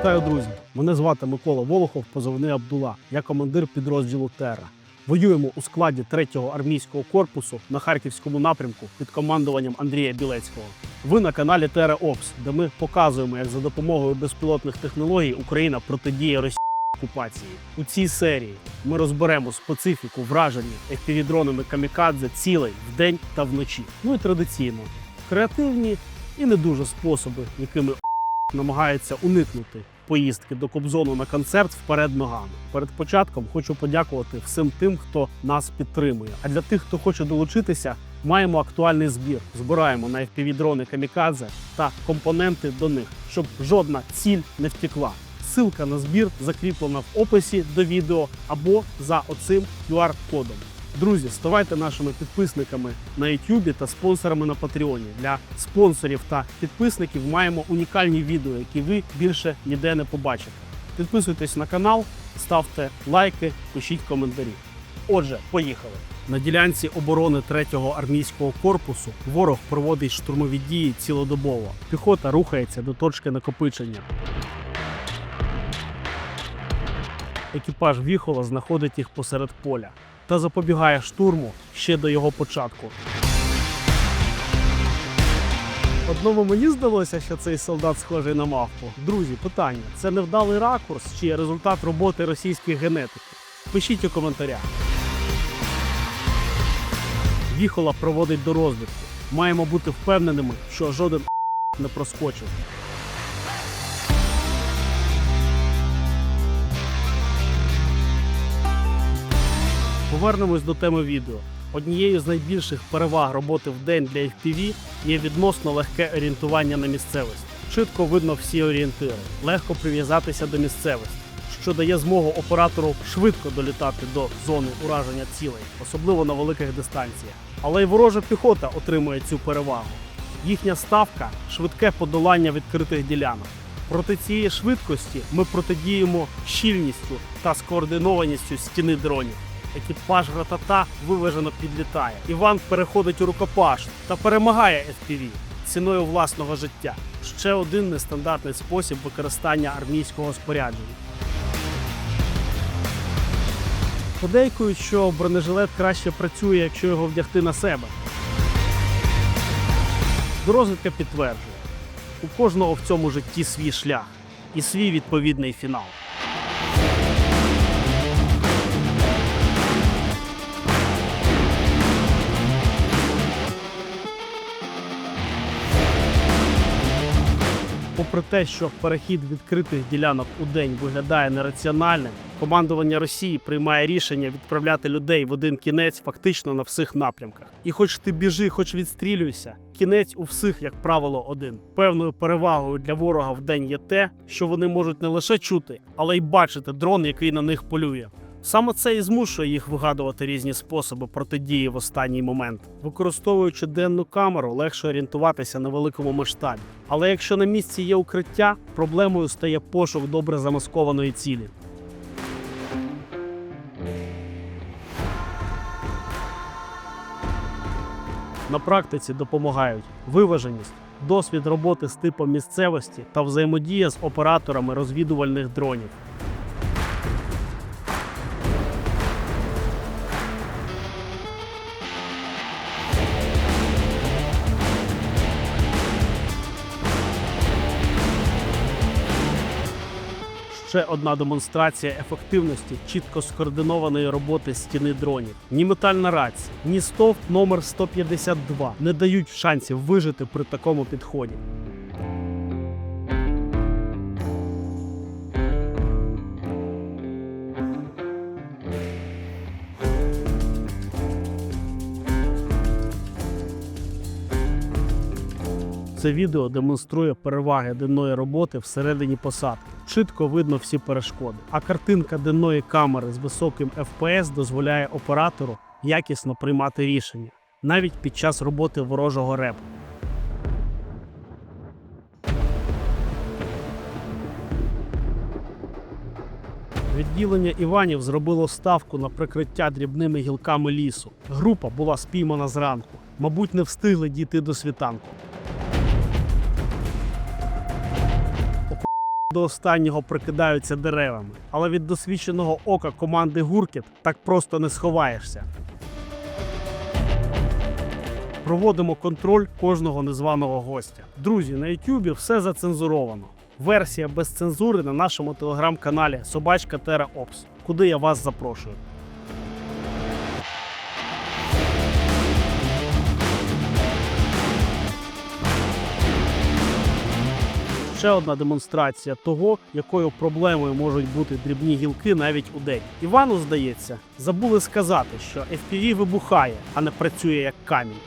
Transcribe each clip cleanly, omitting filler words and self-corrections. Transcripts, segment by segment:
Вітаю, друзі! Мене звати Микола Волохов, позивний Абдула. Я командир підрозділу «Терра». Воюємо у складі 3-го армійського корпусу на Харківському напрямку під командуванням Андрія Білецького. Ви на каналі «Терра Опс», де ми показуємо, як за допомогою безпілотних технологій Україна протидіє російській окупації. У цій серії ми розберемо специфіку враження FPV-дронами камікадзе цілей вдень та вночі. Ну і традиційно креативні і не дуже способи, якими намагається уникнути поїздки до Кобзону на концерт вперед ногами. Перед початком хочу подякувати всім тим, хто нас підтримує. А для тих, хто хоче долучитися, маємо актуальний збір. Збираємо на FPV-дрони камікадзе та компоненти до них, щоб жодна ціль не втекла. Ссылка на збір закріплена в описі до відео або за оцим QR-кодом. Друзі, ставайте нашими підписниками на YouTube та спонсорами на Patreon. Для спонсорів та підписників маємо унікальні відео, які ви більше ніде не побачите. Підписуйтесь на канал, ставте лайки, пишіть коментарі. Отже, поїхали! На ділянці оборони 3-го армійського корпусу ворог проводить штурмові дії цілодобово. Піхота рухається до точки накопичення. Екіпаж Віхола знаходить їх посеред поля та запобігає штурму ще до його початку. Одному мені здалося, що цей солдат схожий на мавпу. Друзі, питання – це невдалий ракурс чи результат роботи російських генетиків? Пишіть у коментарях. Віхола проводить до розвідки. Маємо бути впевненими, що жоден не проскочив. Повернемось до теми відео. Однією з найбільших переваг роботи вдень для FPV є відносно легке орієнтування на місцевості. Чітко видно всі орієнтири, легко прив'язатися до місцевості, що дає змогу оператору швидко долітати до зони ураження цілей, особливо на великих дистанціях. Але й ворожа піхота отримує цю перевагу. Їхня ставка – швидке подолання відкритих ділянок. Проти цієї швидкості ми протидіємо щільністю та скоординованістю стіни дронів. Екіпаж Ратата виважено підлітає. Іван переходить у рукопаш та перемагає FPV ціною власного життя. Ще один нестандартний спосіб використання армійського спорядження. Подейкують, що бронежилет краще працює, якщо його вдягти на себе. Дорозвідка підтверджує, у кожного в цьому житті свій шлях і свій відповідний фінал. Попри те, що перехід відкритих ділянок у день виглядає нераціональним, командування Росії приймає рішення відправляти людей в один кінець фактично на всіх напрямках. І хоч ти біжи, хоч відстрілюйся, кінець у всіх, як правило, один. Певною перевагою для ворога вдень є те, що вони можуть не лише чути, але й бачити дрон, який на них полює. Саме це і змушує їх вигадувати різні способи протидії в останній момент. Використовуючи денну камеру, легше орієнтуватися на великому масштабі. Але якщо на місці є укриття, проблемою стає пошук добре замаскованої цілі. На практиці допомагають виваженість, досвід роботи з типом місцевості та взаємодія з операторами розвідувальних дронів. Ще одна демонстрація ефективності чітко скоординованої роботи стіни дронів. Ні метальна рація, ні стовп номер 152 не дають шансів вижити при такому підході. Це відео демонструє переваги денної роботи всередині посадки. Чітко видно всі перешкоди. А картинка денної камери з високим FPS дозволяє оператору якісно приймати рішення, навіть під час роботи ворожого репу. Відділення Іванів зробило ставку на прикриття дрібними гілками лісу. Група була спіймана зранку. Мабуть, не встигли дійти до світанку. до останнього прикидаються деревами. Але від досвідченого ока команди «Гуркіт» так просто не сховаєшся. Проводимо контроль кожного незваного гостя. Друзі, на YouTube все зацензуровано. Версія без цензури на нашому телеграм-каналі @TerraOps, куди я вас запрошую. Ще одна демонстрація того, якою проблемою можуть бути дрібні гілки навіть удень. Івану, здається, забули сказати, що FPV вибухає, а не працює як камінь.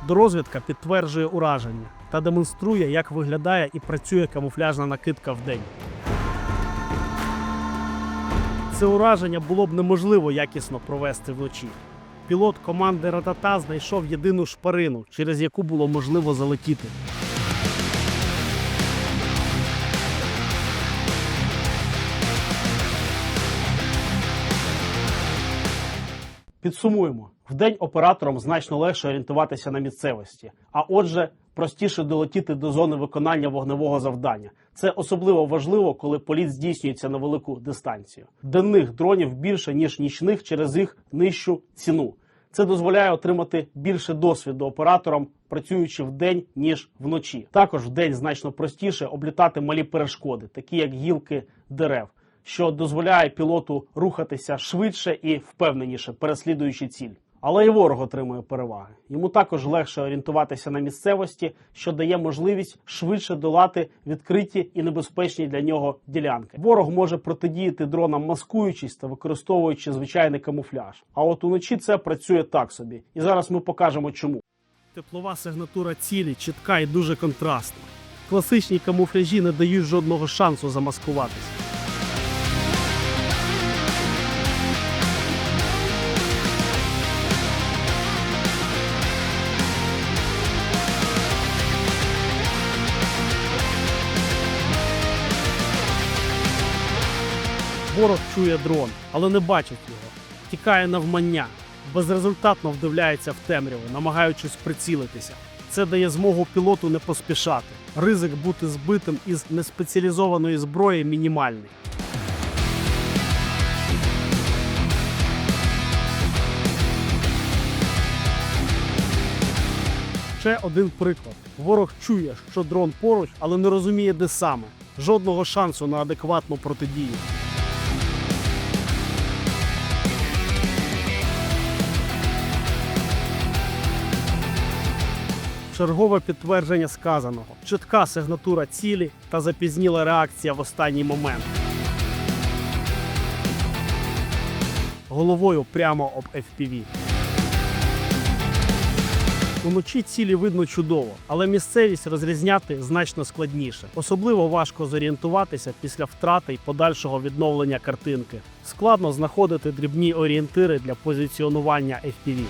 Дорозвідка підтверджує ураження та демонструє, як виглядає і працює камуфляжна накидка вдень. Це ураження було б неможливо якісно провести вночі. Пілот команди «Ратата» знайшов єдину шпарину, через яку було можливо залетіти. Підсумуємо. Вдень операторам значно легше орієнтуватися на місцевості, а отже, простіше долетіти до зони виконання вогневого завдання. Це особливо важливо, коли політ здійснюється на велику дистанцію. Денних дронів більше, ніж нічних через їх нижчу ціну. Це дозволяє отримати більше досвіду операторам, працюючи вдень, ніж вночі. Також вдень значно простіше облітати малі перешкоди, такі як гілки дерев, що дозволяє пілоту рухатися швидше і впевненіше, переслідуючи ціль. Але і ворог отримує переваги. Йому також легше орієнтуватися на місцевості, що дає можливість швидше долати відкриті і небезпечні для нього ділянки. Ворог може протидіяти дронам, маскуючись та використовуючи звичайний камуфляж. А от уночі це працює так собі. І зараз ми покажемо чому. Теплова сигнатура цілі чітка і дуже контрастна. Класичні камуфляжі не дають жодного шансу замаскуватися. Ворог чує дрон, але не бачить його. Тікає навмання, безрезультатно вдивляється в темряву, намагаючись прицілитися. Це дає змогу пілоту не поспішати. Ризик бути збитим із неспеціалізованої зброї мінімальний. Ще один приклад. Ворог чує, що дрон поруч, але не розуміє, де саме. Жодного шансу на адекватну протидію. Чергове підтвердження сказаного. Чітка сигнатура цілі та запізніла реакція в останній момент. Головою прямо об FPV. Уночі цілі видно чудово, але місцевість розрізняти значно складніше. Особливо важко зорієнтуватися після втрати й подальшого відновлення картинки. Складно знаходити дрібні орієнтири для позиціонування FPV.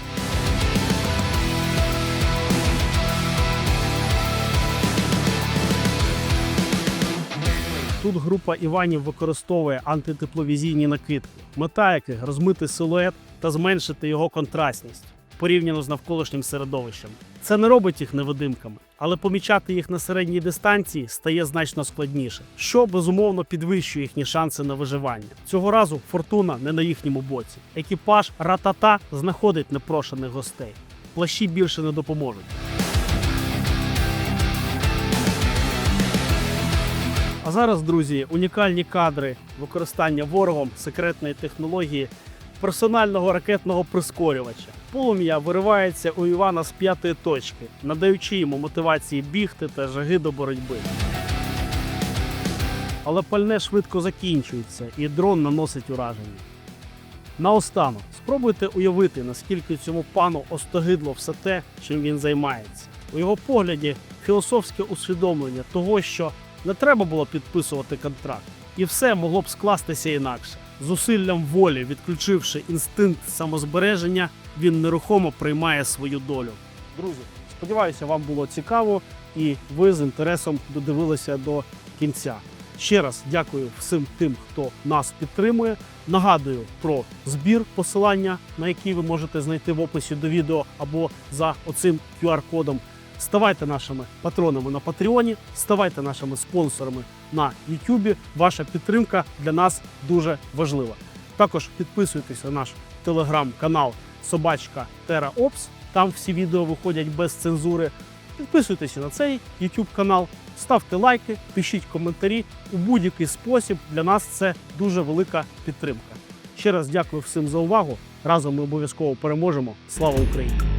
Тут група Іванів використовує антитепловізійні накидки, мета яких розмити силует та зменшити його контрастність порівняно з навколишнім середовищем. Це не робить їх невидимками, але помічати їх на середній дистанції стає значно складніше, що, безумовно, підвищує їхні шанси на виживання. Цього разу фортуна не на їхньому боці. Екіпаж «Ратата» знаходить непрошених гостей. Плащі більше не допоможуть. А зараз, друзі, унікальні кадри використання ворогом секретної технології персонального ракетного прискорювача. Полум'я виривається у Івана з 5-ї точки, надаючи йому мотивації бігти та жаги до боротьби. Але пальне швидко закінчується і дрон наносить ураження. Наостанок, спробуйте уявити, наскільки цьому пану остогидло все те, чим він займається. У його погляді філософське усвідомлення того, що не треба було підписувати контракт. І все могло б скластися інакше. Зусиллям волі, відключивши інстинкт самозбереження, він нерухомо приймає свою долю. Друзі, сподіваюся, вам було цікаво і ви з інтересом додивилися до кінця. Ще раз дякую всім тим, хто нас підтримує. Нагадую про збір, посилання на який ви можете знайти в описі до відео або за оцим QR-кодом. Ставайте нашими патронами на Патреоні, ставайте нашими спонсорами на YouTube. Ваша підтримка для нас дуже важлива. Також підписуйтесь на наш телеграм-канал @TerraOps. Там всі відео виходять без цензури. Підписуйтесь на цей YouTube канал, ставте лайки, пишіть коментарі. У будь-який спосіб для нас це дуже велика підтримка. Ще раз дякую всім за увагу. Разом ми обов'язково переможемо. Слава Україні!